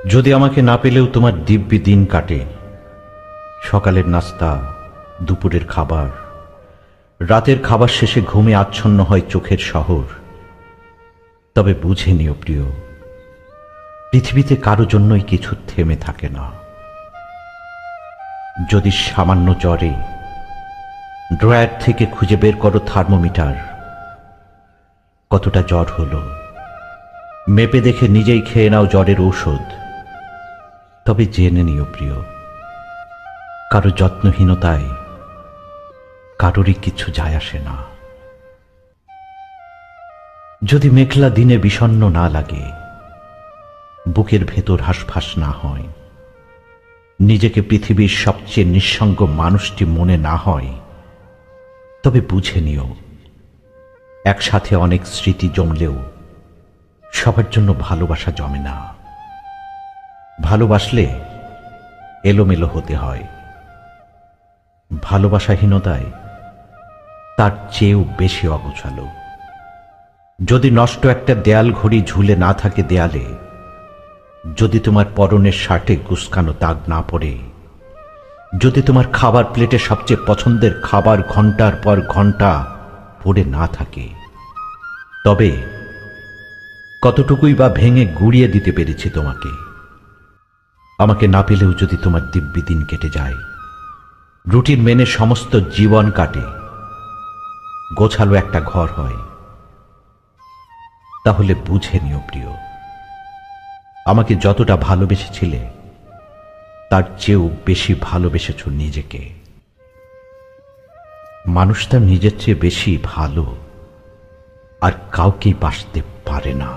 যদি আমাকে না পেলেও তোমার দিব্যি দিন কাটে, সকালের নাস্তা, দুপুরের খাবার, রাতের খাবার শেষে ঘুমে আচ্ছন্ন হয় চোখের শহর, তবে বুঝে নিও প্রিয়, পৃথিবীতে কারো জন্যই কিছু থেমে থাকে না। যদি সামান্য জ্বরে ড্রয়ার থেকে খুঁজে বের করো থার্মোমিটার, কতটা জ্বর হলো মেপে দেখে নিজেই খেয়ে নাও জ্বরের ঔষধ, তবে জেনে নিও প্রিয়, কারো যত্নহীনতায় কারোরই কিছু যায় আসে না। যদি মেঘলা দিনে বিষণ্ণ না লাগে, বুকের ভেতর হাঁসফাঁস না হয়, নিজেকে পৃথিবীর সবচেয়ে নিঃসঙ্গ মানুষটি মনে না হয়, তবে বুঝে নিও, একসাথে অনেক স্মৃতি জমলেও সবার জন্য ভালোবাসা জমে না। ভালোবাসলে এলোমেলো হতে হয়, ভালোবাসাহীনতায় তার চেয়েও বেশি অগোছালো। যদি নষ্ট একটা দেয়াল ঘড়ি ঝুলে না থাকে দেয়ালে, যদি তোমার পরনের শার্টে গুসকানো দাগ না পড়ে, যদি তোমার খাবার প্লেটে সবচেয়ে পছন্দের খাবার ঘন্টার পর ঘন্টা পড়ে না থাকে, তবে কতটুকুই বা ভেঙে গুড়িয়ে দিতে পেরেছি তোমাকে। আমাকে না পেলেও যদি তোমার দিব্যি দিন কেটে যায়, রুটিন মেনে সমস্ত জীবন কাটে, গোছালো একটা ঘর হয়, তাহলে বুঝে নিও প্রিয়, আমাকে যতটা ভালোবেসেছিলে তার চেয়েও বেশি ভালোবেসেছ নিজেকে। মানুষটা নিজের চেয়ে বেশি ভালো আর কাউকেই বাসতে পারে না।